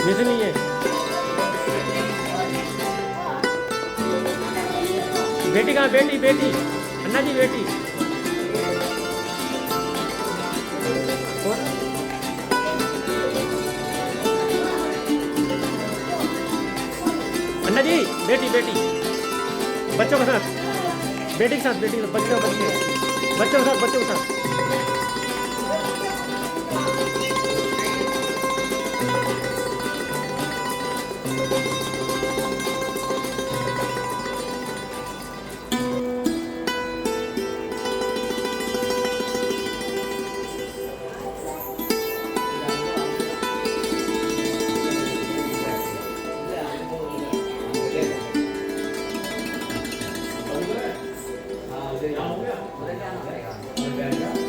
Mission नहीं है। बेटी कहाँ? बेटी बेटी अन्ना जी बेटी। और अन्ना जी बेटी बेटी बच्चों के साथ, बेटी के साथ, बेटी के साथ, बच्चों बच्चों के साथ, बच्चों के साथ। हाँ, उधर जाना पड़ेगा।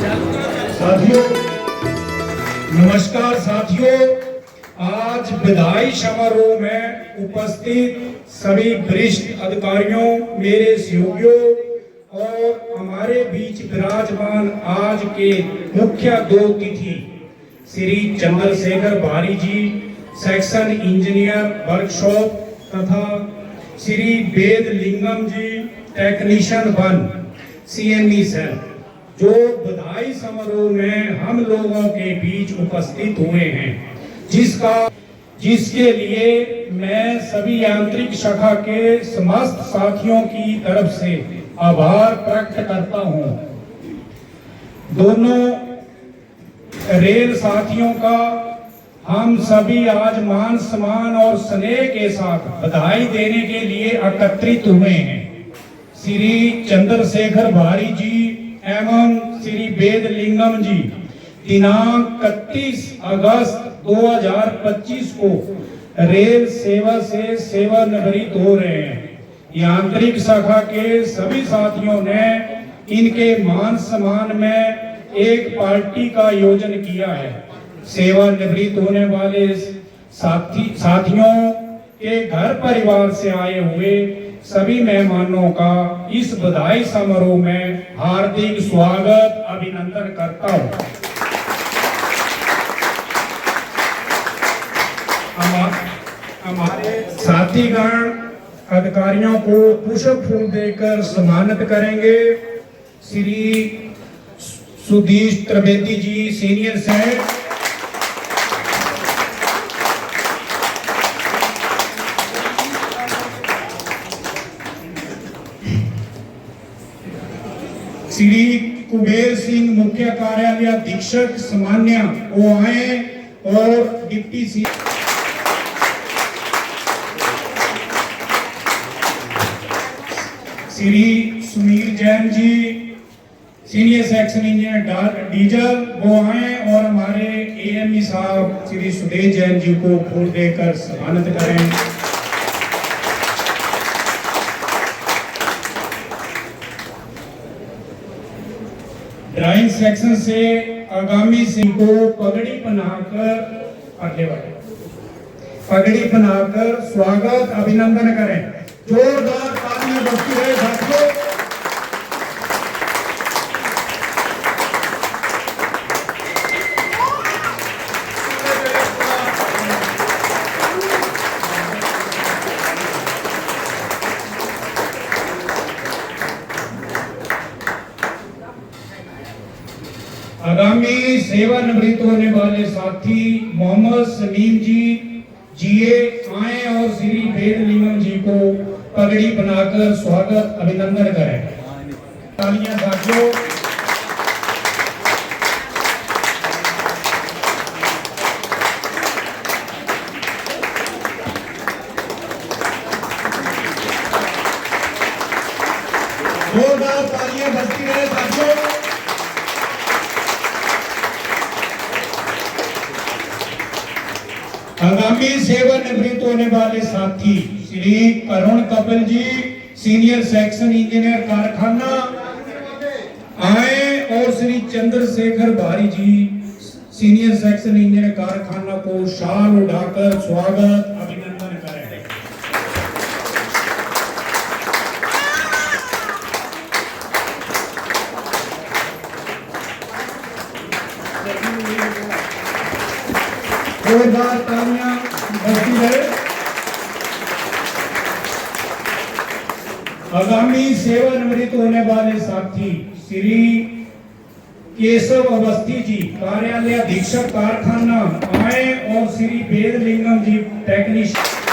साथियों नमस्कार। साथियों, आज विदाई समारोह में उपस्थित सभी वरिष्ठ अधिकारियों, मेरे सहयोगियों और हमारे बीच विराजमान आज के मुख्य दो तिथि श्री चंद्रशेखर भारी जी, सेक्शन इंजीनियर वर्कशॉप, तथा श्री वेद लिंगम जी, टेक्नीशियन 1 CME सेल, जो बधाई समारोह में हम लोगों के बीच उपस्थित हुए हैं, जिसके लिए मैं सभी यांत्रिक शाखा के समस्त साथियों की तरफ से आभार प्रकट करता हूं। दोनों रेल साथियों का हम सभी आज मान सम्मान और स्नेह के साथ बधाई देने के लिए एकत्रित हुए हैं। श्री चंद्रशेखर भारी जी एवं श्री वेद लिंगम जी दिनांक 31 अगस्त 2025 को रेल सेवा से सेवानिवृत्त हो रहे हैं। यांत्रिक शाखा के सभी साथियों ने इनके मान सम्मान में एक पार्टी का आयोजन किया है। सेवानिवृत्त होने वाले साथियों के घर परिवार से आए हुए सभी मेहमानों का इस बधाई समारोह में हार्दिक स्वागत अभिनंदन करता हूं। हमारे साथीगण अधिकारियों को पुष्प फूल देकर सम्मानित करेंगे। श्री सुधीश त्रिवेदी जी, सीनियर सेठ, श्री कुबेर सिंह, मुख्य कार्यालय अधीक्षक सामान्य, वो आए, और deputy C Shri Sumeer Jain ji, senior section engineer diesel, वो आए, और हमारे AME साहब श्री सुदेश जैन जी को फूल देकर सम्मानित करें। ड्राइंग सेक्शन से आगामी सिंह को पगड़ी पहनाकर स्वागत अभिनंदन करें। जोरदार तालियां बजती रहे साथियों। आगामी सेवानिवृत्त होने वाले साथी मोहम्मद सलीम जी GA आए और श्री वेद लिंगम जी को पगड़ी बनाकर स्वागत अभिनंदन करें। तालियां साथियों। जोरदार तालियां बजती रहे साथियों। आगामी सेवानिवृत्त होने वाले साथी श्री करुण Kapil ji, senior section engineer कारखाना, आए, और श्री चंद्रशेखर भारी जी, सीनियर सेक्शन इंजीनियर कारखाना को शाल उठाकर स्वागत अभिनंदन करें। जोरदार तालियां बजती रहे। आगामी सेवानिवृत्त होने वाले साथी श्री केशव अवस्थी जी, कार्यालय अधीक्षक कारखाना, आए, और श्री वेद लिंगम जी, टेक्नीशियन।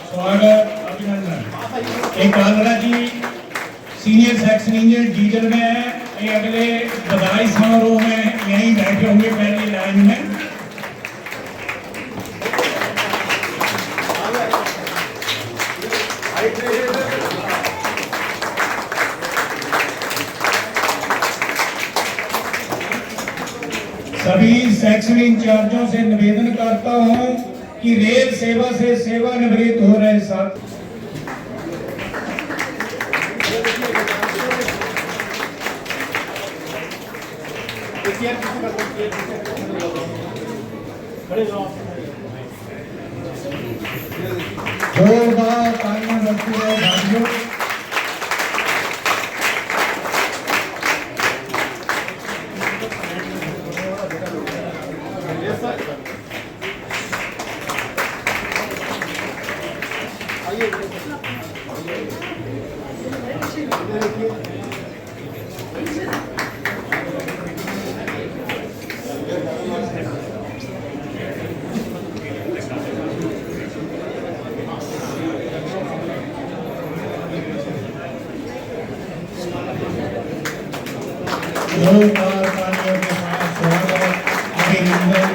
स्वागत अभिनंदन। एक कालरा जी, सीनियर सेक्शन इंजीनियर डीजल में है, ये अगले बधाई समारोह में यहीं बैठे होंगे पहली लाइन में। सभी सेक्शन सेक्शन इंचार्जों से निवेदन करता हूं कि रेल सेवा से सेवानिवृत्त हो रहे साथ जोरदार तालियां बजती रहे भाइयों। जोरदार तालियों के साथ स्वागत अभिनंदन।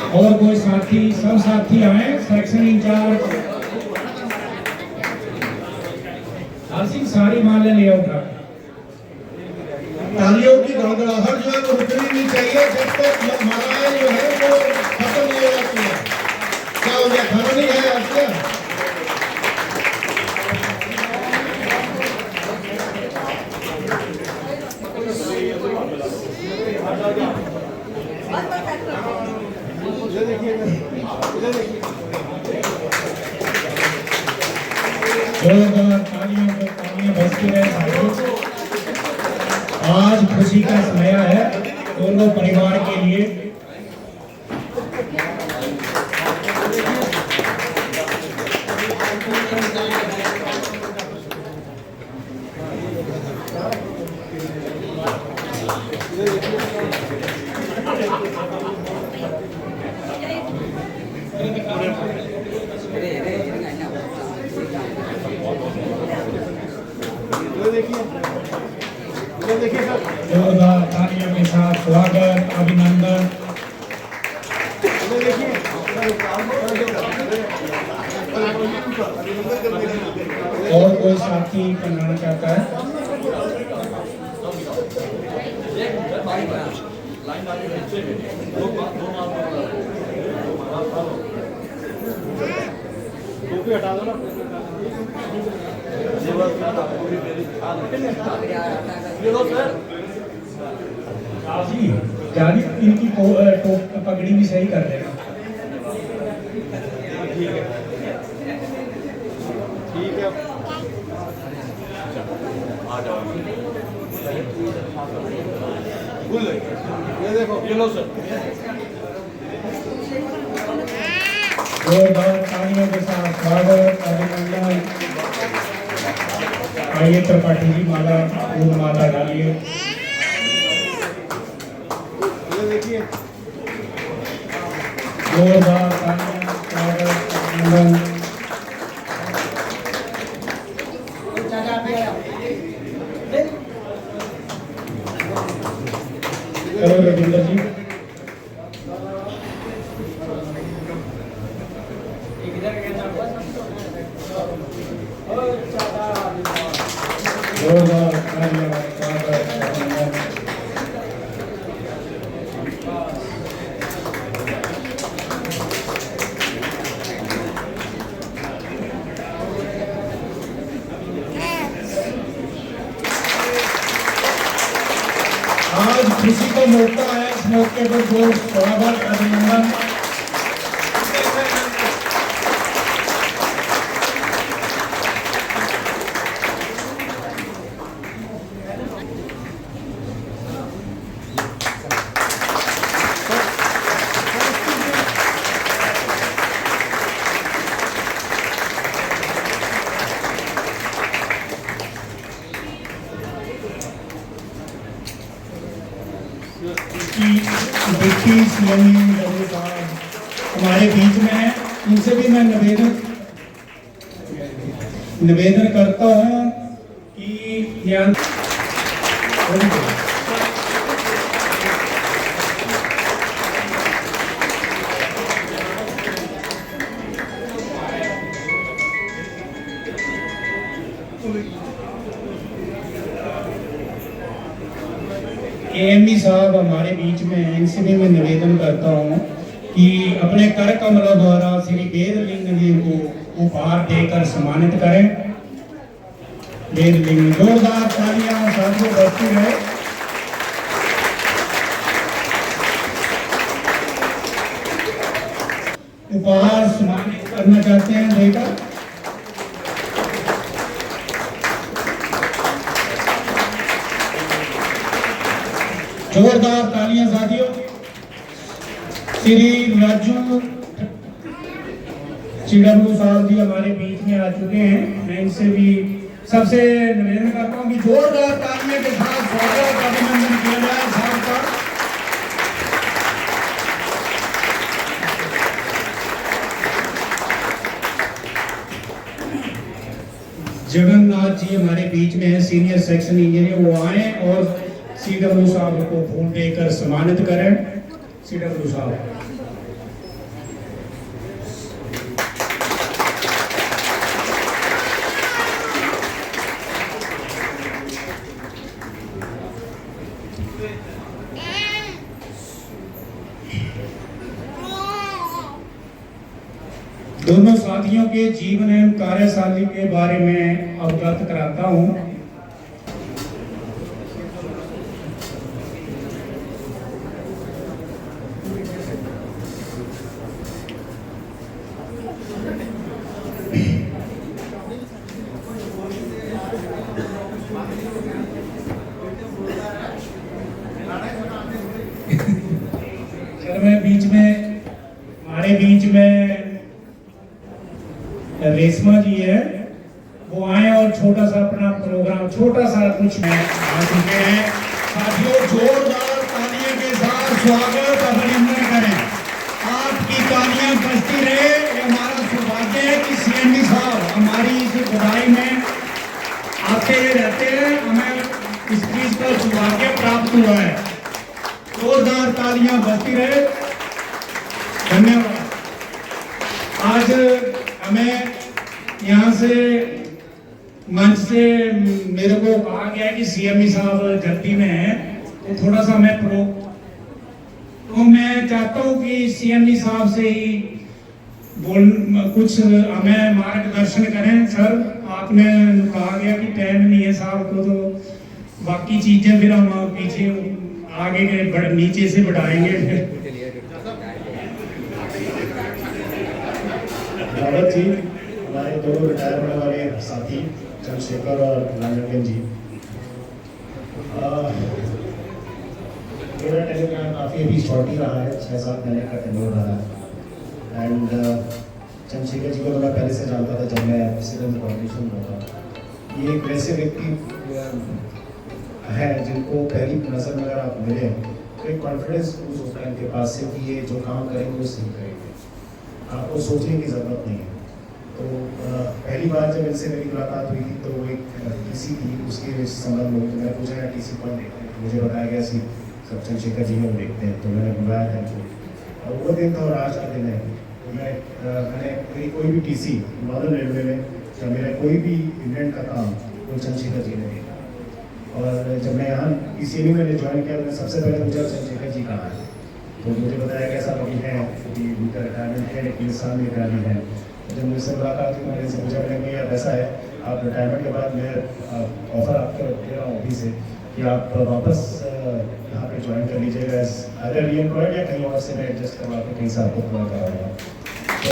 और कोई साथी, सब साथी आए, सेक्शन इंचार्ज आसिफ सारी माले ले आओ। तालियों की गड़गड़ाहट जो है वो रुकनी नहीं चाहिए जब तक मालाएं जो है वो खत्म नहीं हो जाती है। क्या हो गया, खाना नहीं है आज क्या? जोरदार तालियां बजती रहे भाइयों। आज खुशी का समय है दोनों परिवार के लिए। जोरदार तालियों के साथ स्वागत अभिनंदन। और कोई साथी करना चाहता है? हटा दो ना। जी जानी इनकी पगड़ी भी सही कर देना। ठीक है आ जाओ। ये देखो, ये लो सर। जोरदार तालियों के साथ स्वागत अभिनंदन। आइए त्रिपाठी जी माला फूल माला डालिए। जोरदार तालियां स्वागत अभिनंदन। चलो रविंदर जी जोरदार तालियां स्वागत अभिनंदन। आज खुशी का मौका है, इस मौके पर जोर स्वागत अभिनंदन। डिप्टी सीएम साहब हमारे बीच में हैं, उनसे भी मैं निवेदन करता हूं कि यहाँ एएमई साहब हमारे बीच में हैं, इनसे भी मैं निवेदन करता हूं कि अपने कर कमलों द्वारा श्री वेदलिंग जी को उपहार देकर सम्मानित करें। वेदलिंग, जोरदार तालियां साथियों बजती रहे। उपहार सम्मानित करना चाहते हैं देकर। जोरदार तालियां साथियों। श्री राजू CW साहब जी हमारे बीच में आ चुके हैं, मैं इनसे भी सबसे निवेदन करता हूं कि जोरदार तालियों के साथ स्वागत अभिनंदन किया जाए साहब का। जगन्नाथ जी हमारे बीच में है, सीनियर सेक्शन इंजीनियर, वो आए और CW साहब को फूल देकर सम्मानित करें। CW साहब। दोनों साथियों के जीवन एवं कार्यशैली के बारे में अवगत कराता हूं। हमारे बीच में रेशमा जी है, वो आए और छोटा सा अपना प्रोग्राम छोटा सा कुछ में आ चुके हैं। साथियों जोरदार तालियों के साथ स्वागत अभिनंदन करें। आपकी तालियां बजती रहे। ये हमारा सौभाग्य है कि CMD साहब हमारी इस बधाई में आते रहते हैं, हमें इस चीज का सौभाग्य प्राप्त हुआ है। जोरदार तालियां बजती रहे। धन्यवाद। आज हमें यहाँ से मंच से मेरे को कहा गया कि CMD साहब जल्दी में हैं, तो थोड़ा सा मैं मैं चाहता हूँ कि CMD साहब से ही कुछ हमें मार्गदर्शन करें। सर, आपने कहा गया कि टाइम नहीं है साहब को, तो बाकी चीजें फिर हम पीछे आगे के नीचे से बढ़ाएंगे। रावत जी, हमारे दोनों रिटायर होने वाले साथी चंद्रशेखर और राजन जी, मेरा टेन्योर काफ़ी अभी शॉर्ट ही रहा है, 6-7 महीने का टेन्योर रहा है। एंड चंद्रशेखर जी को तो मैं पहले से जानता था जब मैं सिविल कॉर्पोरेशन में था। ये एक वैसे व्यक्ति है जिनको पहली नज़र में अगर आप मिले तो एक कॉन्फिडेंस होता है इनके पास से कि ये जो काम करेंगे वो सही करेंगे, आपको सोचने की ज़रूरत नहीं है। तो पहली बार जब इनसे मेरी मुलाकात हुई थी तो एक TC थी, उसके संबंध में मैंने पूछा है TC कौन देखते हैं, तो मुझे बताया गया कि सब चंद्रशेखर जी में देखते हैं। तो मैंने बुलाया था इनको, और वो दिन था और आज का दिन है। तो मैंने मेरी कोई भी TC नॉर्दर्न रेलवे में या मेरा कोई भी इवेंट का काम वो चंद्रशेखर जी ने देखा। और जब मैं यहाँ PCME में ज्वाइन किया, मैंने सबसे पहले पूछा चंद्रशेखर जी कहाँ है, तो मुझे बताया गया साहब अभी है, अभी उनका रिटायरमेंट है, 1 साल में रिटायरमेंट है। जब मुझसे मुलाकात हुई, मैंने इनसे पूछा कि अब ऐसा है, आप रिटायरमेंट के बाद मैं ऑफर आपको दे रहा हूँ अभी से कि आप वापस यहाँ पे ज्वाइन कर लीजिएगा, अगर री एम्प्लॉयड या कहीं और से मैं एडजस्ट करवा के कहीं से आपको पूरा कराऊंगा। तो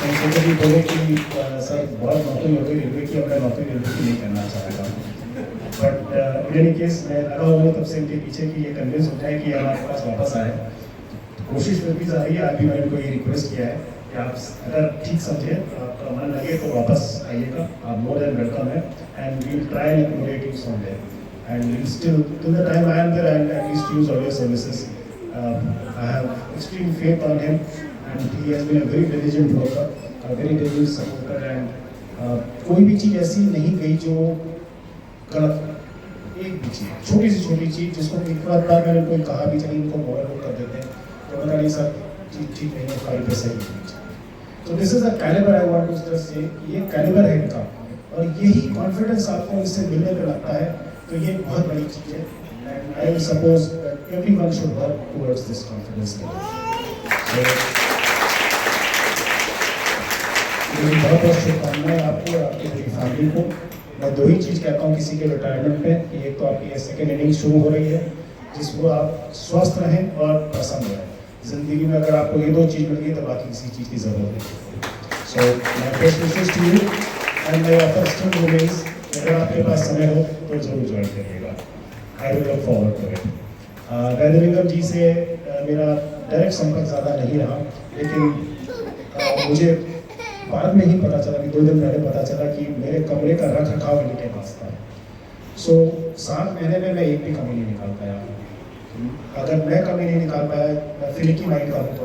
चंद्रशेखर जी बोले कि सर बहुत नौकरी हो गई रेलवे की, अब मैं नौकरी रेलवे की नहीं करना चाहता हूँ। बट इन एनी केस मैं लगा हुआ हूँ तब से इनके पीछे कि ये कन्विंस हो जाए कि हमारे पास वापस आए। कोशिश फिर भी जारी है। आज भी मैंने इनको ये रिक्वेस्ट किया है कि आप अगर ठीक समझे, आपका मन लगे तो वापस आइएगा, आप मोर देन वेलकम है। And we will try and accommodate you somewhere. and still till the time I am there, I'll at least use all your services. I have extreme faith on him, and he has been a very diligent worker, a very diligent supporter, and कोई भी चीज़ ऐसी नहीं गई जो गलत, एक भी चीज़, छोटी से छोटी चीज़ जिसको एक बार मैंने कोई कहा भी चलिए इनको ओवरलुक कर देते हैं तो बता नहीं सर चीज़ ठीक नहीं है, 5% नहीं चाहिए। तो this is a calibre I want to just say, ये कैलिबर है इनका, और यही कॉन्फिडेंस आपको इससे मिलने पे लगता है, तो ये बहुत बड़ी चीज़ है। And I suppose everyone should work towards this confidence. मेरी बहुत बहुत शुभकामनाएं आपको और आपकी पूरी फैमिली को। मैं दो ही चीज़ कहता हूँ किसी के रिटायरमेंट पे कि एक तो आपकी ये सेकेंड इनिंग शुरू हो रही है जिसको आप स्वस्थ रहें और प्रसन्न रहें। ज़िंदगी में अगर आपको ये दो चीज़ मिल गई तो बाकी किसी चीज़ की ज़रूरत नहीं। So my best wishes to you and my offer still remains. अगर आपके पास समय हो तो जरूर ज्वाइन करिएगा। I will look forward to it. Vaidyalingam ji से मेरा डायरेक्ट संपर्क ज़्यादा नहीं रहा, लेकिन मुझे बाद में ही पता चला कि 2 दिन पहले पता चला कि मेरे कमरे का रख रखाव इनके पास था। सो 7 महीने में मैं एक भी कमी नहीं निकाल पाया। अगर मैं कमी नहीं निकाल पाया, मैं फिनिकी माइंड का हूँ, तो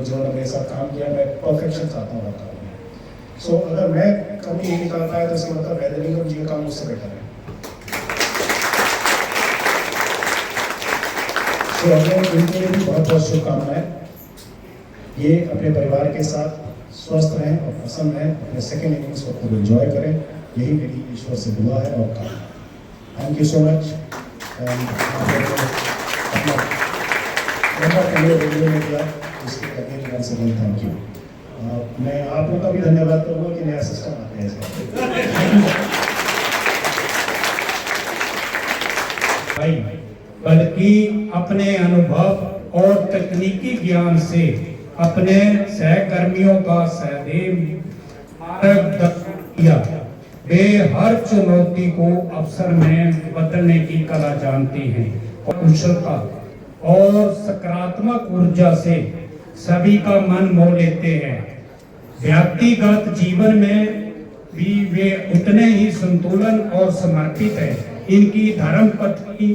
जिन्होंने मेरे साथ काम किया, मैं परफेक्शन चाहता हूँ काम में। सो अगर मैं कमी नहीं निकाल पाया तो इसका मतलब वैद्यलिंगम जी का काम मुझसे बेटर है। सो हमें इनके लिए भी बहुत बहुत शुभकामनाएं। ये अपने परिवार के साथ स्वस्थ रहें और प्रसन्न रहें, अपने सेकेंड इनिंग्स को खूब एंजॉय करें, यही मेरी ईश्वर से दुआ है और काम। Thank you so much. Thank you. मैं आप लोग का भी धन्यवाद करूँगा कि नया सिस्टम आते हैं इसका, बल्कि अपने अनुभव और तकनीकी ज्ञान से अपने सहकर्मियों का सदैव मार्गदर्शन किया। वे हर चुनौती को अवसर में बदलने की कला जानते हैं। कुशलता और सकारात्मक ऊर्जा से सभी का मन मोह लेते हैं। व्यक्तिगत जीवन में भी वे उतने ही संतुलन और समर्पित हैं। इनकी धर्मपत्नी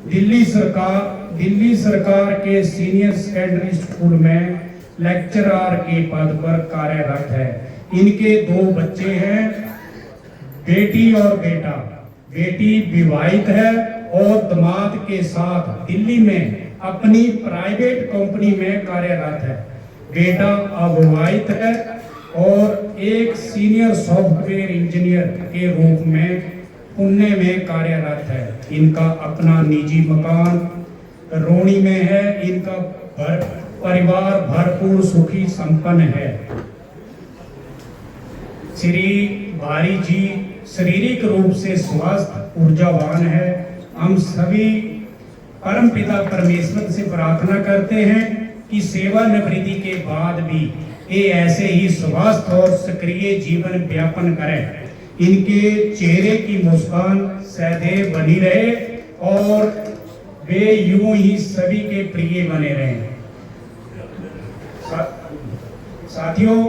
दिल्ली सरकार के सीनियर सेकेंडरी स्कूल में लेक्चरर के पद पर कार्यरत है। इनके 2 बच्चे हैं, बेटी और बेटा। बेटी विवाहित है और दामाद के साथ दिल्ली में अपनी प्राइवेट कंपनी में कार्यरत है। बेटा अविवाहित है और एक सीनियर सॉफ्टवेयर इंजीनियर के रूप में पुणे में कार्यरत है। इनका अपना निजी मकान रोणी में है। इनका परिवार भरपूर सुखी संपन्न है। श्री भारी जी शारीरिक रूप से स्वस्थ ऊर्जावान है। हम सभी परमपिता परमेश्वर से प्रार्थना करते हैं कि सेवानिवृत्ति के बाद भी ये ऐसे ही स्वस्थ और सक्रिय जीवन व्यापन करें। इनके चेहरे की मुस्कान सदैव बनी रहे और वे यूं ही सभी के प्रिय बने रहें। साथियों,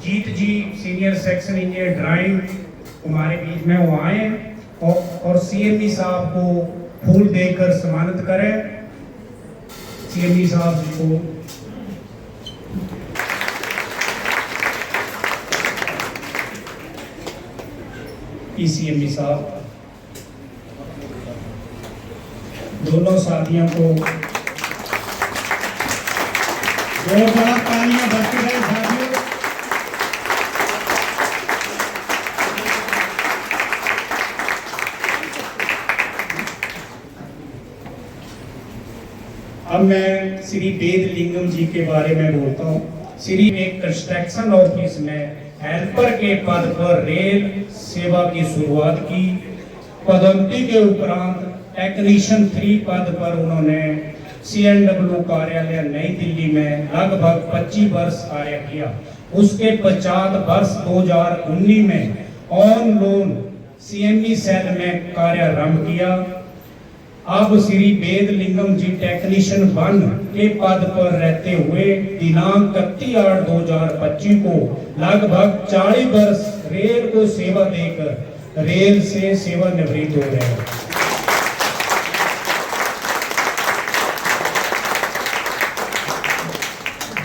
जीत जी सीनियर सेक्शन इंजीनियर ड्राइंग हमारे बीच में वो आए और सीएमई साहब को फूल देकर सम्मानित करें। सीएमई साहब को सीएमई साहब दोनों साथियों को जोरदार तालियां बजती रहे। साथियों, अब मैं श्री वेदलिंगम जी के बारे में बोलता हूँ। श्री एक कंस्ट्रक्शन ऑफिस में हेल्पर के पद पर रेल सेवा की शुरुआत की। पदोन्नति के उपरांत टेक्नीशियन 3 पद पर उन्होंने CNW कार्यालय नई दिल्ली में लगभग 25 वर्ष कार्य किया। उसके पश्चात वर्ष 2019 में ऑन लोन CME सेल में कार्यारंभ किया। अब श्री वेदलिंगम जी टेक्नीशियन 1 के पद पर रहते हुए दिनांक 31/8/2025 को लगभग 40 वर्ष रेल को सेवा देकर रेल से सेवानिवृत्त हो गए।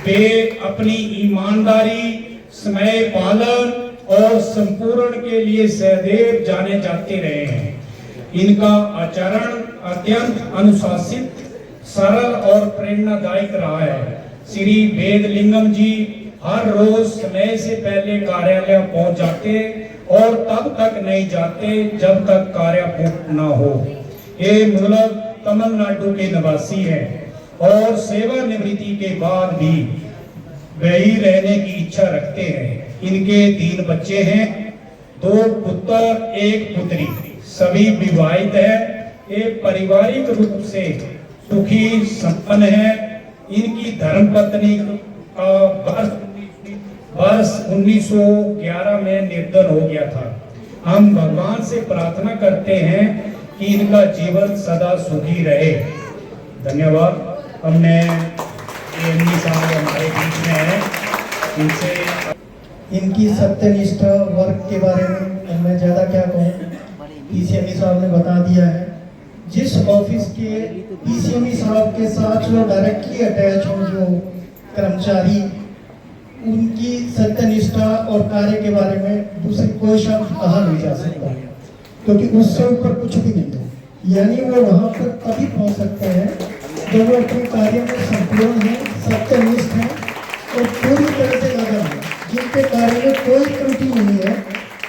वे अपनी ईमानदारी, समय पालन और संपूर्ण के लिए सदैव जाने जाते रहे हैं। इनका आचरण अत्यंत अनुशासित, सरल और प्रेरणादायक रहा है। श्री वेदलिंगम जी हर रोज समय से पहले कार्यालय पहुंच जाते और तब तक नहीं जाते जब तक कार्य पूर्ण न हो। ये मूलतः तमिलनाडु के निवासी हैं और सेवानिवृत्ति के बाद भी वही रहने की इच्छा रखते हैं। इनके 3 बच्चे हैं, 2 पुत्र 1 पुत्री, सभी विवाहित है। ये पारिवारिक रूप से सुखी संपन्न है। इनकी धर्मपत्नी का वर्ष 1911 में निर्धन हो गया था। हम भगवान से प्रार्थना करते हैं कि इनका जीवन सदा सुखी रहे। धन्यवाद। हमने एमडी साहब हमारे बीच में है, इनसे इनकी सत्यनिष्ठा वर्क के बारे में मैं ज़्यादा क्या कहूँ, पीसीएमई साहब ने बता दिया है। जिस ऑफिस के पीसीएमई साहब के साथ जो डायरेक्टली अटैच हो जो कर्मचारी, उनकी सत्यनिष्ठा और कार्य के बारे में दूसरी कोई शब्द कहा नहीं जा सकता, क्योंकि उससे ऊपर कुछ भी नहीं है। यानी वो वहाँ पर तभी पहुँच सकते हैं जब वो अपने कार्य में संपूर्ण है, सत्यनिष्ठ है और पूरी तरह से लगा है। जिनके कार्य में कोई त्रुटि नहीं है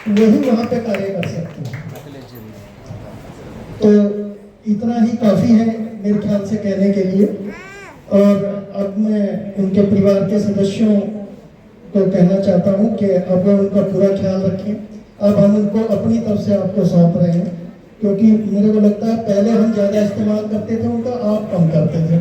वही वहाँ पे कार्य कर सकते हैं। तो इतना ही काफ़ी है मेरे ख्याल से कहने के लिए। और अब मैं उनके परिवार के सदस्यों को कहना चाहता हूँ कि अब उनका पूरा ख्याल रखें। अब हम उनको अपनी तरफ से आपको सौंप रहे हैं, क्योंकि मेरे को लगता है पहले हम ज़्यादा इस्तेमाल करते थे उनका, आप कम करते थे।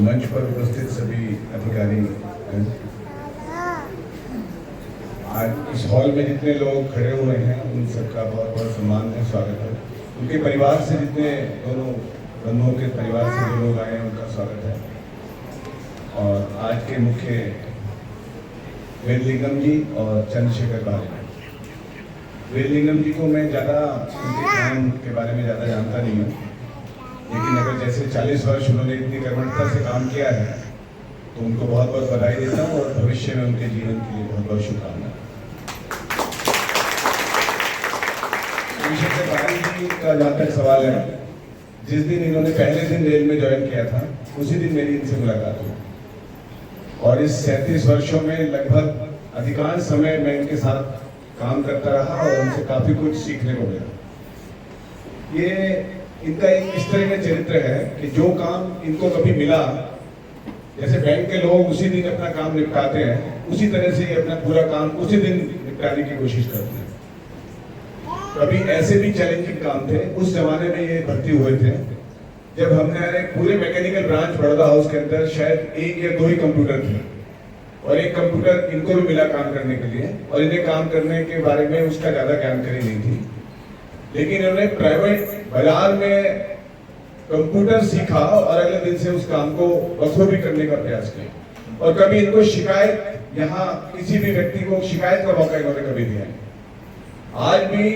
मंच पर उपस्थित सभी अधिकारी, आज इस हॉल में जितने लोग खड़े हुए हैं उन सबका बहुत बहुत सम्मान है, स्वागत है। उनके परिवार से जितने दोनों बंधुओं के परिवार से जो लोग आए हैं उनका स्वागत है। और आज के मुख्य वेदलिंगम जी और चंद्रशेखर बारे। वेदलिंगम जी को मैं ज़्यादा उनके काम के बारे में ज़्यादा जानता नहीं हूँ, लेकिन अगर जैसे 40 वर्ष उन्होंने इतनी कर्मठता से काम किया है तो उनको बहुत बहुत बधाई देता हूँ और भविष्य में उनके जीवन के लिए बहुत बहुत शुभकामनाएं। जी का जहाँ तक सवाल है, जिस दिन इन्होंने पहले दिन रेल में ज्वाइन किया था उसी दिन मेरी इनसे मुलाकात हुई और इस 37 वर्षों में लगभग अधिकांश समय मैं इनके साथ काम करता रहा और उनसे काफी कुछ सीखने को मिला। ये इनका एक इस तरह का चरित्र है कि जो काम इनको कभी मिला, जैसे बैंक के लोग उसी दिन अपना काम निपटाते हैं, उसी तरह से ये अपना पूरा काम उसी दिन निपटाने की कोशिश करते हैं। कभी ऐसे भी चैलेंजिंग काम थे, उस जमाने में ये भर्ती हुए थे जब हमने पूरे मैकेनिकल ब्रांच बड़ौदा हाउस के अंदर शायद 1 या 2 ही कंप्यूटर थे और एक कंप्यूटर इनको भी मिला काम करने के लिए और इन्हें काम करने के बारे में उसका ज्यादा जानकारी नहीं थी। लेकिन इन्होंने प्राइवेट बाजार में कंप्यूटर सीखा और अगले दिन से उस काम को बखूबी करने का प्रयास किया और कभी इनको शिकायत, यहाँ किसी भी व्यक्ति को शिकायत का मौका इन्होंने कभी दिया नहीं। आज भी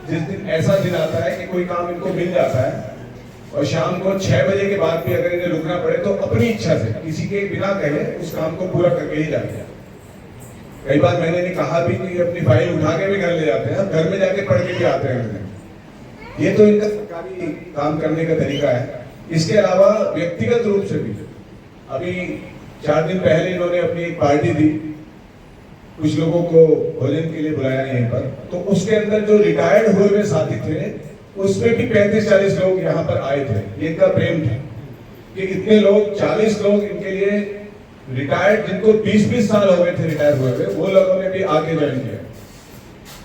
जिस दिन ऐसा दिन आता है कि कोई काम इनको मिल जाता है और शाम को 6 बजे के बाद भी अगर इन्हें रुकना पड़े तो अपनी इच्छा से किसी के बिना कहे उस काम को पूरा करके ही जाते हैं। कई बार मैंने नहीं कहा भी कि अपनी फाइल उठा के भी घर ले जाते हैं, घर में जाके पढ़ के भी आते हैं। ये तो इनका सरकारी काम करने का तरीका है। इसके अलावा व्यक्तिगत रूप से भी अभी 4 दिन पहले इन्होंने अपनी एक पार्टी दी, कुछ लोगों को भोजन के लिए बुलाया यहीं पर, तो उसके अंदर जो रिटायर्ड हुए हुए साथी थे उसमें भी 35-40 लोग यहाँ पर आए थे। ये इनका प्रेम था कि इतने लोग, 40 लोग इनके लिए रिटायर्ड, जिनको 20-20 साल हो गए थे रिटायर हुए हुए, वो लोगों ने भी आके ज्वाइन किया।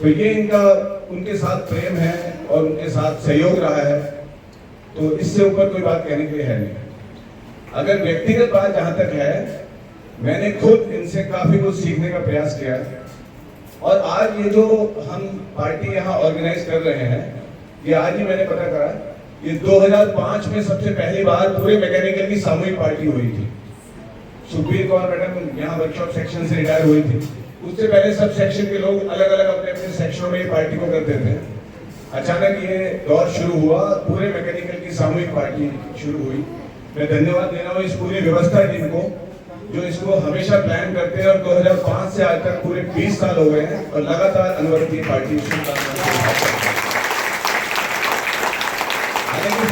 तो ये इनका उनके साथ प्रेम है और उनके साथ सहयोग रहा है, तो इससे ऊपर कोई बात कहने के लिए है नहीं। अगर व्यक्तिगत बात जहां तक है, मैंने खुद इनसे काफी कुछ सीखने का प्रयास किया और आज ये जो हम पार्टी यहाँ ऑर्गेनाइज कर रहे हैं, ये आज ही मैंने पता करा, ये 2005 में सबसे पहली बार पूरे मैकेनिकल की सामूहिक पार्टी हुई थी। सुखबीर कौर मैडम यहाँ वर्कशॉप सेक्शन से रिटायर हुई थी, उससे पहले सब सेक्शन के लोग अलग अलग अपने अपने सेक्शनों में पार्टी को करते थे। अचानक ये दौर शुरू हुआ, पूरे मैकेनिकल की सामूहिक पार्टी शुरू हुई। मैं धन्यवाद दे रहा हूँ इस पूरी व्यवस्था टीम को जो इसको हमेशा प्लान करते हैं, और 2005 से आज तक पूरे 20 साल हो गए हैं और लगातार अनवरत ये पार्टी इस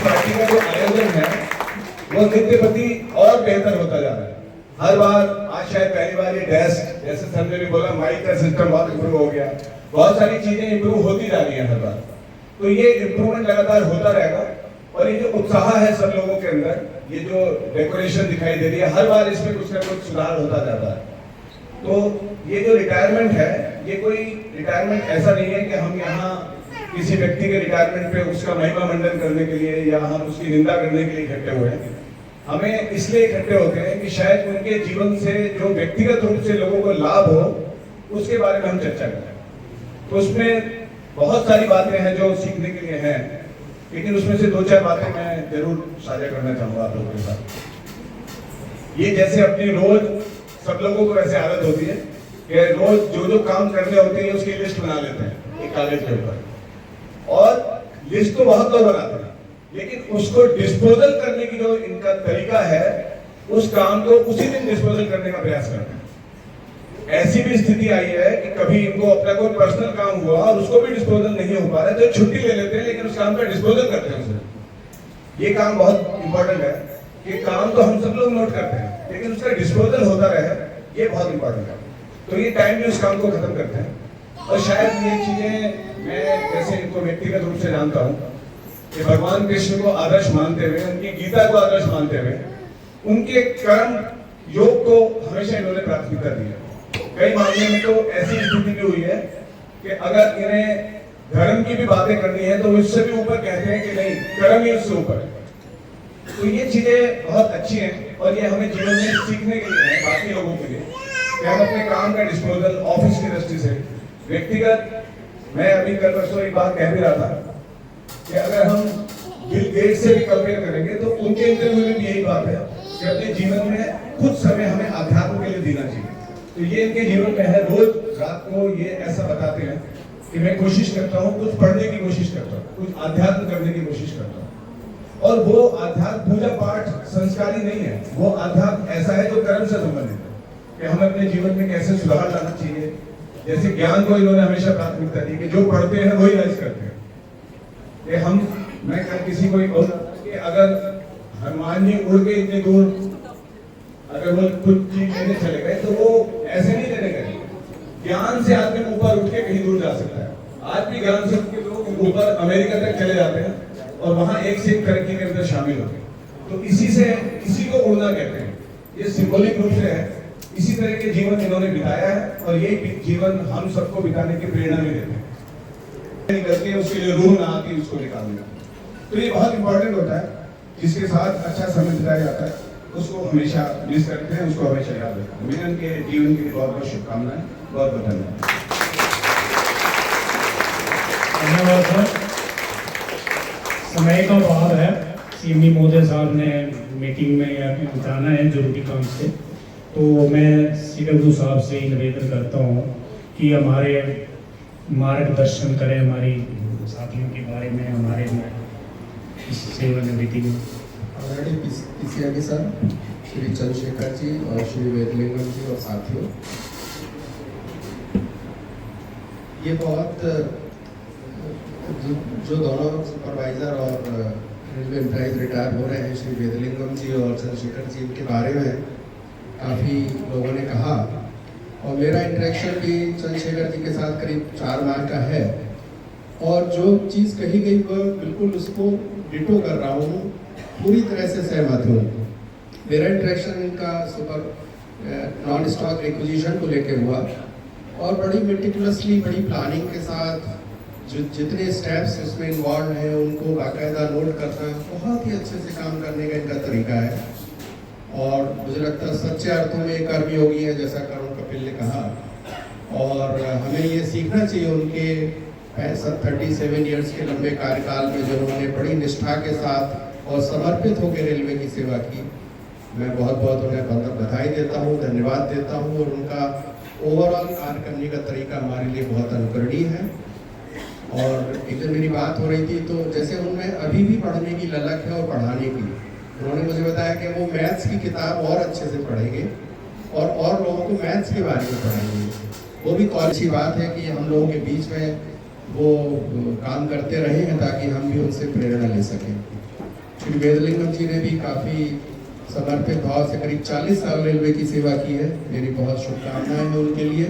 पार्टी का जो आयोजन है वो नित्य प्रति और बेहतर होता जा रहा है। हर बार, आज शायद पहली बार ये डेस्क, जैसे सर ने भी बोला, माइक का सिस्टम बहुत इम्प्रूव हो गया, बहुत सारी चीजें इम्प्रूव होती जा रही है हर बार। तो ये इम्प्रूवमेंट लगातार होता रहेगा, और ये जो उत्साह है सब लोगों के अंदर, ये जो डेकोरेशन दिखाई दे रही है, हर बार इसमें कुछ ना कुछ सुधार होता जाता है। तो ये जो रिटायरमेंट है, ये कोई रिटायरमेंट ऐसा नहीं है कि हम यहाँ किसी व्यक्ति के रिटायरमेंट पे उसका महिमा मंडन करने के लिए या हम उसकी निंदा करने के लिए इकट्ठे हुए हैं। हमें इसलिए इकट्ठे होते हैं कि शायद उनके जीवन से जो व्यक्तिगत रूप से लोगों को लाभ हो, उसके बारे में हम चर्चा करें। तो उसमें बहुत सारी बातें हैं जो सीखने के लिए हैं, लेकिन उसमें से 2-4 बातें मैं जरूर साझा करना चाहूंगा आप लोगों के साथ। ये जैसे अपनी रोज सब लोगों को वैसे आदत होती है कि रोज जो जो काम करने होते हैं उसकी लिस्ट बना लेते हैं एक कागज के ऊपर, और लिस्ट तो बहुत लोग बनाते हैं, लेकिन उसको डिस्पोजल करने की जो इनका तरीका है, उस काम को उसी दिन डिस्पोजल करने का प्रयास करते हैं। ऐसी भी स्थिति आई है कि कभी इनको अपना कोई पर्सनल काम हुआ और उसको भी डिस्पोजल नहीं हो पा रहा है, तो छुट्टी ले लेते हैं, लेकिन उस काम का डिस्पोजल करते हैं उसे। ये काम बहुत इंपॉर्टेंट है कि काम तो हम सब लोग नोट करते हैं, लेकिन उसका डिस्पोजल होता रहे, ये बहुत इंपॉर्टेंट है। तो ये टाइम में उस काम को खत्म करते हैं। और शायद ये चीजें मैं जैसे इनको व्यक्तिगत रूप से जानता हूँ कि भगवान कृष्ण को आदर्श मानते हुए, उनकी गीता को आदर्श मानते हुए, उनके कर्म योग को हमेशा इन्होंने प्राथमिकता दी है। कई मामले में तो ऐसी स्थिति भी हुई है कि अगर इन्हें धर्म की भी बातें करनी है तो उससे भी ऊपर कहते हैं कि नहीं, कर्म ही उससे ऊपर है। तो ये चीजें बहुत अच्छी हैं, और ये हमें जीवन में सीखने के लिए है, बाकी लोगों के लिए, कि हम अपने काम का डिस्पोजल ऑफिस की दृष्टि से, व्यक्तिगत। मैं अभी कल परसों एक बात कह भी रहा था कि अगर हम बिल गेट्स से भी कंपेयर करेंगे तो उनके इंटरव्यू में भी यही बात है कि अपने जीवन में कुछ समय हमें अध्यात्म के लिए देना चाहिए। तो ये इनके जीवन में है। रोज रात को ये ऐसा बताते हैं कि मैं कोशिश करता हूँ, कुछ पढ़ने की कोशिश करता हूँ, कुछ अध्यात्म करने की कोशिश करता हूँ। और वो अध्यात्म पूजा पाठ संस्कारी नहीं है, वो अध्यात्म ऐसा है जो कर्म से संबंधित है कि हमें अपने जीवन में कैसे सुधार लाना चाहिए। जैसे ज्ञान को इन्होंने हमेशा प्राथमिकता दी कि जो पढ़ते हैं वही राइज करते हैं। कि मैं कल किसी को कि अगर हनुमान जी उड़ के इतने दूर अगर वो कुछ चीज लेने चले गए तो वो ऐसे नहीं लेने गए, ज्ञान से आदमी ऊपर उठ के कहीं दूर जा सकता है। आज भी ज्ञान से के लोग ऊपर अमेरिका तक चले जाते हैं और वहां एक से एक तरक्की के अंदर शामिल होते हैं। तो इसी को उड़ना कहते हैं। ये सिंबॉलिक रूप से है। इसी तरह के जीवन इन्होंने बिताया है, और यही जीवन हम सबको बिताने की प्रेरणा भी देते हैं। करके उसके लिए रूह ना आती, उसको निकालना। तो ये बहुत इंपॉर्टेंट होता है। जिसके साथ अच्छा समय बिताया जाता है उसको हमेशा मिस करते हैं, उसको हमेशा याद रखते हैं। मैं उनके जीवन के लिए बहुत बहुत शुभकामनाएं, बहुत बहुत धन्यवाद। धन्यवाद सर। समय का अभाव है, सीएमडी महोदय साहब ने मीटिंग में जाना है जरूरी काम से, तो मैं सीडब्ल्यू साहब से निवेदन करता हूँ कि हमारे मार्गदर्शन करें हमारी साथियों के बारे में, हमारे इस सेवानिवृत्ति में। ऑलरेडी पीसीआरडी सर, श्री चंद्रशेखर जी और श्री वेदलिंगम जी और साथियों, ये बहुत जो दोनों सुपरवाइजर और रेलवे एम्प्लॉइज रिटायर हो रहे हैं, श्री वेदलिंगम जी और चंद्रशेखर जी, इनके बारे में काफ़ी लोगों ने कहा, और मेरा इंटरेक्शन भी चंद्रशेखर जी के साथ करीब 4 माह का है, और जो चीज़ कही गई वह बिल्कुल उसको डिटो कर रहा हूँ, पूरी तरह से सहमत हूँ। मेरा इंटरेक्शन इनका सुपर नॉन स्टॉक एक्विजिशन को लेकर हुआ, और बड़ी मेटिकुलसली, बड़ी प्लानिंग के साथ जो जितने स्टेप्स उसमें इन्वॉल्व हैं उनको बाकायदा नोट करना, बहुत ही अच्छे से काम करने का इनका तरीका है। और मुझे लगता है सच्चे अर्थों में एक कर्मयोगी है, जैसा करुण कपिल ने कहा, और हमें ये सीखना चाहिए उनके 37 ईयर्स के लंबे कार्यकाल में जो उन्होंने बड़ी निष्ठा के साथ और समर्पित होकर रेलवे की सेवा की। मैं बहुत बहुत उन्हें बधाई देता हूँ, धन्यवाद देता हूँ। और उनका ओवरऑल कार्य करने का तरीका हमारे लिए बहुत अनुकरणीय है। और एक दिन मेरी बात हो रही थी, तो जैसे उनमें अभी भी पढ़ने की ललक है और पढ़ाने की। उन्होंने मुझे बताया कि वो मैथ्स की किताब और अच्छे से पढ़ेंगे और लोगों को मैथ्स के बारे में पढ़ाएंगे। वो भी कॉलेज की बात है कि हम लोगों के बीच में वो काम करते रहे हैं ताकि हम भी उनसे प्रेरणा ले सकें। श्री वेदलिंगम जी ने भी काफ़ी समर्पित भाव से करीब 40 साल रेलवे की सेवा की है। मेरी बहुत शुभकामनाएं हैं उनके लिए,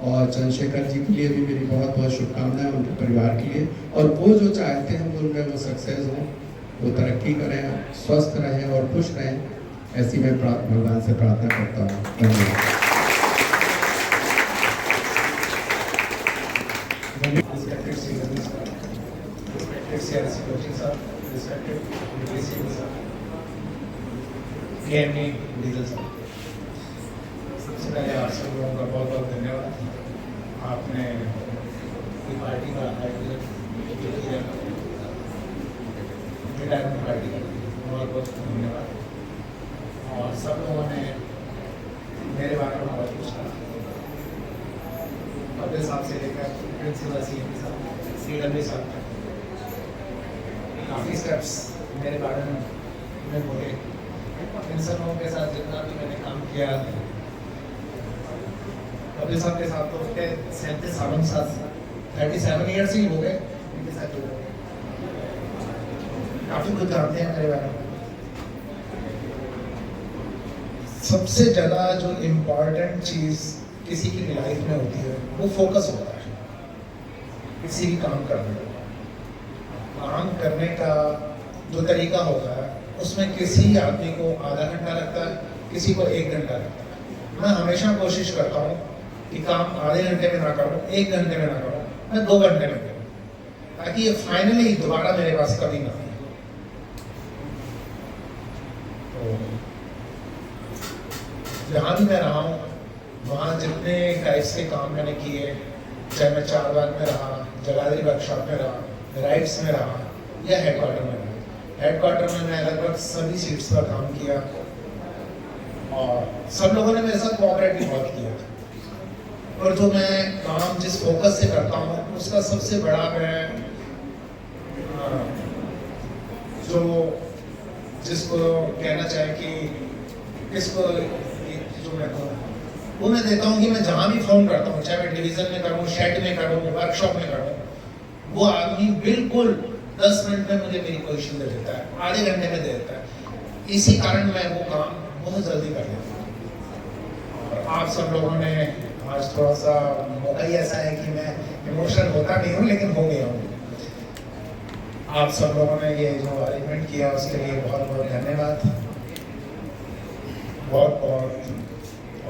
और चंद्रशेखर जी के लिए भी मेरी बहुत बहुत शुभकामनाएं, उनके परिवार के लिए। और वो जो चाहते हैं उनमें वो सक्सेस हों, वो तरक्की करें, स्वस्थ रहें और खुश रहें, ऐसी मैं भगवान से प्रार्थना करता हूँ। धन्यवाद। सबसे पहले आप सब लोगों का बहुत बहुत धन्यवाद। आपने पार्टी का रिटायरमेंट पार्टी का बहुत बहुत धन्यवाद। और सब लोगों ने मेरे बारे में बहुत कुछ कहा, कपिल साहब से लेकर प्रिंसिपल CW साहब तक काफ़ी स्टेप्स मेरे बारे में बोले। इन सब लोगों के साथ जितना भी मैंने काम किया, कपिल साहब के साथ तो उसके 37 सालों के साथ 37 ईयर्स ही हो गए इनके साथ। काफ़ी कुछ जानते हैं मेरे बारे में। सबसे ज़्यादा जो इम्पोर्टेंट चीज़ किसी की लाइफ में होती है वो फोकस होता है। किसी भी काम करने का जो तरीका होता है उसमें किसी आदमी को आधा घंटा लगता है, किसी को 1 घंटा लगता है। मैं हमेशा कोशिश करता हूँ कि काम आधे घंटे में ना करूँ, 1 घंटे में ना करूँ, मैं 2 घंटे में करूँ, ताकि ये फाइनली दोबारा मेरे पास कभी ना आए। तो जहाँ भी मैं रहा हूँ वहाँ जितने टाइप्स के काम मैंने किए, चाहे मैं चारबाग में रहा, जगाधरी वर्कशॉप में रहा, राइट्स में रहा या हेडक्वार्टर में रहा। हेडक्वार्टर में मैं लगभग सभी सीट्स पर काम किया और सब लोगों ने मेरे साथ कोऑपरेट भी बहुत किया। और जो मैं काम जिस फोकस से करता हूँ उसका सबसे बड़ा मैं जो जिसको कहना चाहे कि किसको जो मैं कहूँ वो मैं देता हूँ कि मैं जहाँ भी फ़ोन करता हूँ, चाहे मैं डिवीज़न में करूँ, शेड में करूँ, वर्कशॉप में करूँ, वो आदमी बिल्कुल 10 मिनट में मुझे मेरी पोजीशन दे देता है, आधे घंटे में दे देता है। इसी कारण मैं वो काम बहुत जल्दी कर लेता हूँ। और आप सब लोगों ने आज थोड़ा सा मौका ही ऐसा है कि मैं इमोशनल होता नहीं हूँ लेकिन हो गया हूँ। आप सब लोगों ने ये जो अरेंजमेंट किया उसके लिए बहुत बहुत धन्यवाद। बहुत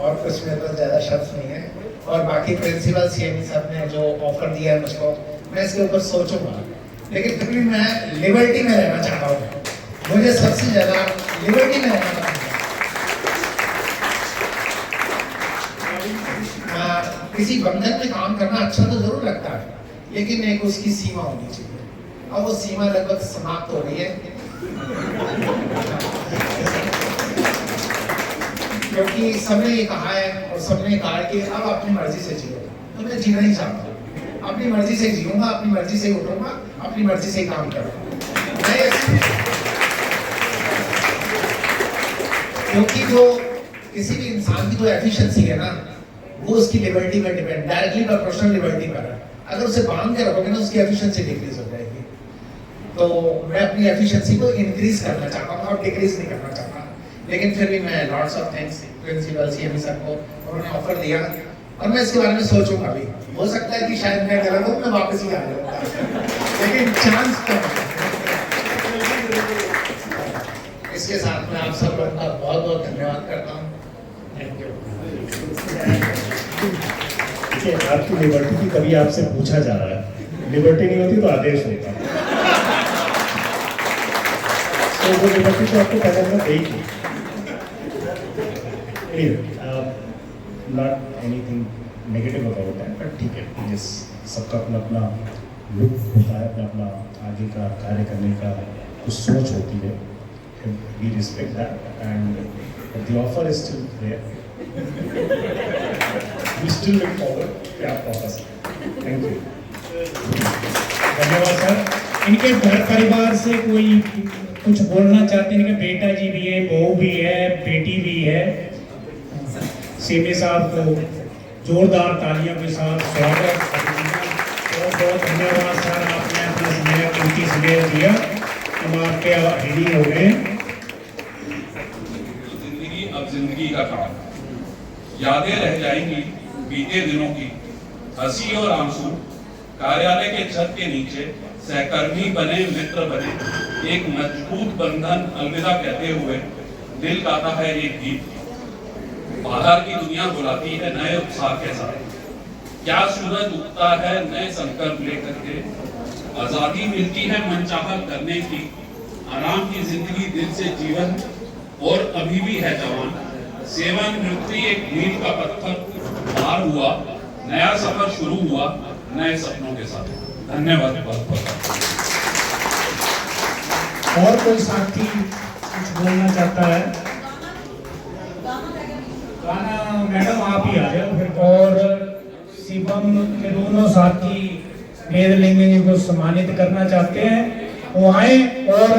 और कुछ मेरे पास ज़्यादा शब्द नहीं है। और बाकी प्रिंसिपल CME साहब ने जो ऑफर दिया है मुझको, मैं इसके ऊपर सोचूंगा, लेकिन फिर भी मैं लिबर्टी में रहना चाहता हूँ। मुझे सबसे ज़्यादा लिबर्टी में रहना पसंद है। किसी बंधन में काम करना अच्छा तो जरूर लगता है, लेकिन एक उसकी सीमा होनी चाहिए। अब वो सीमा लगभग समाप्त हो गई है, क्योंकि सबने ये कहा है और सबने कहा है कि अब अपनी मर्जी से जियो। तो मैं जीना ही चाहता हूँ, अपनी मर्जी से जीऊंगा, अपनी मर्जी से उठूंगा, अपनी मर्जी से काम करूंगा। क्योंकि जो किसी भी इंसान की जो एफिशिएंसी है ना, वो उसकी लिबर्टी में डिपेंड, डायरेक्टली प्रोपोर्शनल लिबर्टी पर है। अगर उसे बांध के रखोगे ना, उसकी एफिशिएंसी डिक्रीज हो जाएगी। तो मैं अपनी एफिशिएंसी को इंक्रीज करना चाहता हूँ और डिक्रीज नहीं करना चाहता। लेकिन फिर भी मैं lots of thanks principal CME sir को, उन्होंने ऑफर दिया और मैं इसके बारे में सोचूंगा भी। हो सकता है कि शायद मैं गलत हूँ, मैं वापस ही आ जाऊंगा, लेकिन चांस तो इसके साथ मैं आप सब लोगों का बहुत बहुत धन्यवाद करता हूँ। Thank you. देखिए, आपकी लिबर्टी की कभी आपसे पूछा जा रहा है, लिबर्टी नहीं होती तो आदेश होता। तो वो लिबर्टी तो आपको पहले में देगी। Not anything negative about that, but ठीक है, यस, सबका अपना अपना लुक होता है, अपना अपना आगे का कार्य करने का कुछ सोच होती है। we respect that, and the offer is still there. We still look forward to आपका ऑफर। Thank you. धन्यवाद सर। इनके घर परिवार से कोई कुछ बोलना चाहते हैं? इनके बेटा जी भी है, बहू भी है, बेटी भी है। सीमे साहब को जोरदार तालियों के साथ स्वागत। बहुत बहुत धन्यवाद सर, आपने अपना समय कीमती समय दिया। हम आपके ऋणी हो गए। जिंदगी अब जिंदगी का काम, यादें रह जाएंगी बीते दिनों की, हंसी और आंसू, कार्यालय के छत के नीचे सहकर्मी बने, मित्र बने, एक मजबूत बंधन अलविदा कहते हुए दिल गाता है एक गीत। बाहर की दुनिया बुलाती है नए उत्साह के साथ, क्या सूरज उगता है नए संकल्प लेकर के, आजादी मिलती है मनचाहा करने की, आराम की जिंदगी दिल से जीवन और अभी भी है जवान, सेवानिवृत्ति एक मील का पत्थर पार हुआ, नया सफर शुरू हुआ नए सपनों के साथ। धन्यवाद बहुत बहुत। और कोई साथी कुछ बोलना चाहता है? गाना मैडम आप ही आ जाओ फिर। और शिवम के दोनों साथी वेदलिंग जी को सम्मानित करना चाहते हैं, वो आए और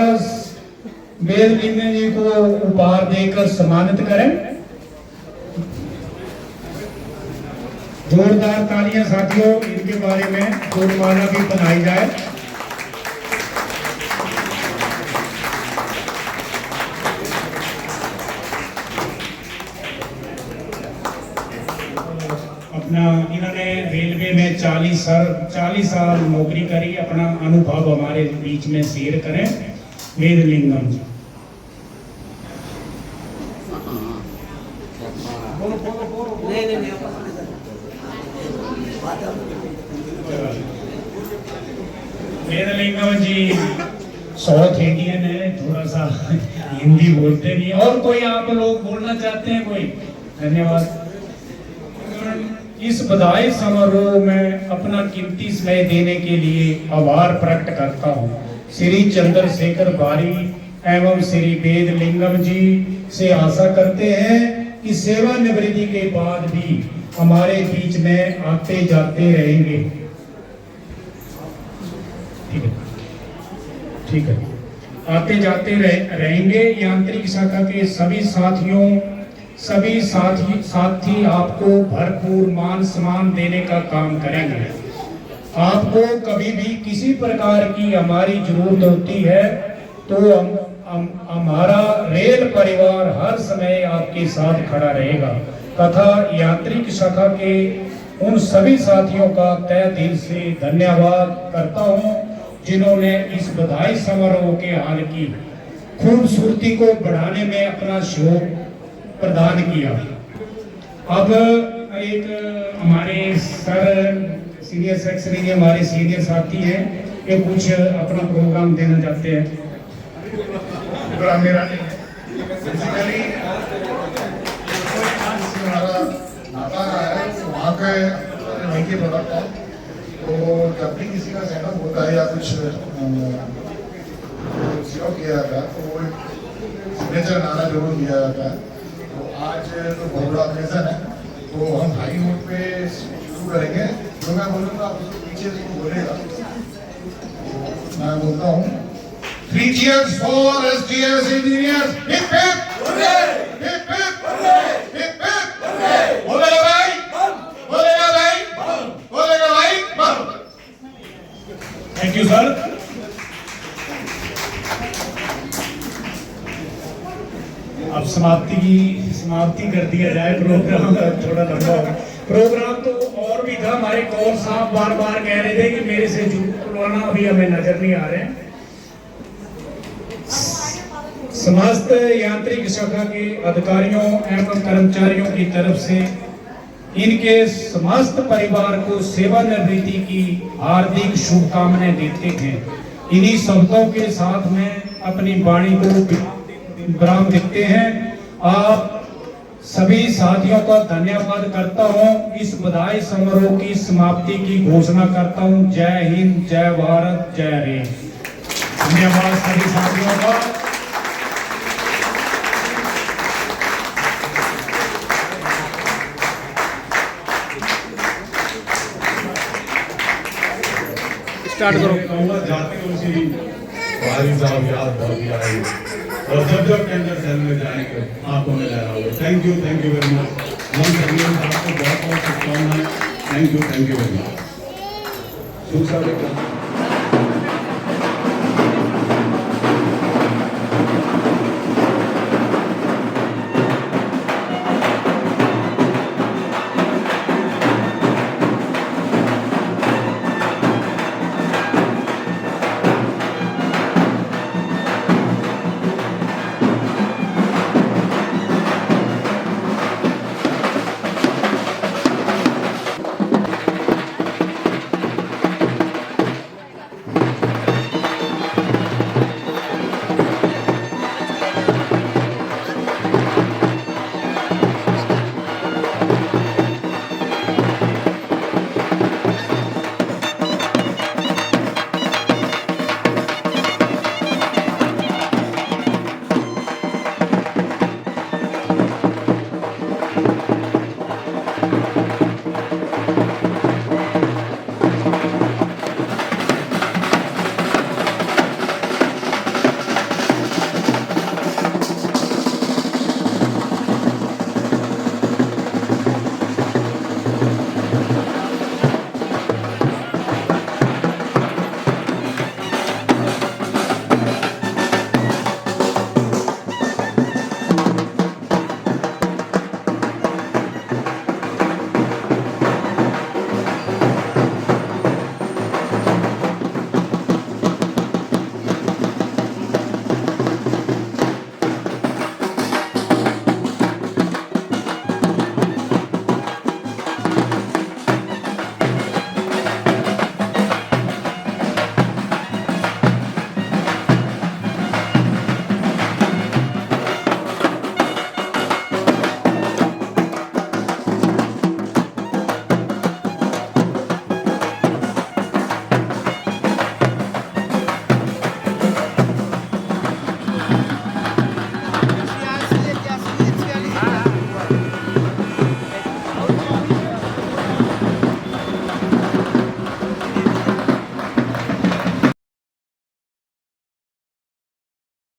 वेदलिंग जी को उपहार देकर सम्मानित करें। जोरदार तालियां साथियों, इनके बारे में फूलमाला भी बनाई जाए। अपना इन्होंने रेलवे में 40 साल नौकरी करी, अपना अनुभव हमारे बीच में शेयर करें वेदलिंगम जी। वेदलिंगम जी साउथ इंडियन है, थोड़ा सा हिंदी बोलते नहीं। और कोई आप लोग बोलना चाहते हैं? कोई? धन्यवाद। इस बधाई समारोह में अपना कीमती समय देने के लिए आभार प्रकट करता हूँ श्री चंद्रशेखर बारी एवं श्री वेदलिंगम जी से। आशा करते हैं कि सेवानिवृत्ति के बाद भी हमारे बीच में आते जाते रहेंगे। ठीक है, आते जाते रहेंगे। यांत्रिक शाखा के सभी साथी आपको भरपूर मान सम्मान देने का काम करेंगे। आपको कभी भी किसी प्रकार की हमारी जरूरत होती है तो हमारा रेल परिवार हर समय आपके साथ खड़ा रहेगा तथा यांत्रिक शाखा के उन सभी साथियों का तहे दिल से धन्यवाद करता हूं जिन्होंने इस बधाई समारोह के हाल की खूबसूरती को बढ़ाने में अपना सहयोग प्रदान किया। अब एक हमारे सर सीनियर सेक्रेटरी हमारे सीनियर साथी हैं, ये कुछ अपना प्रोग्राम देना चाहते हैं। प्रोग्राम मेरा नहीं है, बेसिकली हमारा नाता रहा है वहाँ के वहीं के प्रोडक्ट है। तो जब भी किसी का सेटअप होता है या कुछ सिरो किया जाता है तो वो सिग्नेचर नारा जरूर दिया जाता है। तो आज तो बहुत बड़ा ऑकेजन है, तो हम हाई नोट पे शुरू करेंगे। जो मैं बोलूँगा आप उसको पीछे से बोलेगा। मैं बोलता हूँ 3 cheers for SGS engineers. Hip hip! Hooray! Hip hip! Hooray! Hip hip! Hooray! बोलेगा भाई? बोलेगा भाई? बोलेगा भाई? Thank you sir. अब समाप्ति कर दिया जाए। प्रोग्राम थोड़ा लंबा हो गया। प्रोग्राम तो और भी था, हमारे कौर साहब बार बार कह रहे थे कि मेरे से झूठ बोलवाना अभी हमें नजर नहीं आ रहे। समस्त यांत्रिक शाखा के अधिकारियों एवं कर्मचारियों की तरफ से इनके समस्त परिवार को सेवानिवृत्ति की हार्दिक शुभकामनाएं देते हैं। इन्हीं शब्दों के साथ में अपनी वाणी को विराम देते हैं। आप सभी साथियों का धन्यवाद करता हूं। इस बधाई समारोह की समाप्ति की घोषणा करता हूं। जय हिंद, जय भारत, जय रेल। धन्यवाद सभी साथियों का। स्टार्ट करो। मैं कहूँगा जाते उसी वाली साहब याद बहुत आई और जब टेंडर सेल में जाएंगे आंखों में लहरा होगा। Thank you very much. हम सभी आपको बहुत बहुत शुभकामनाएं। Thank you very much.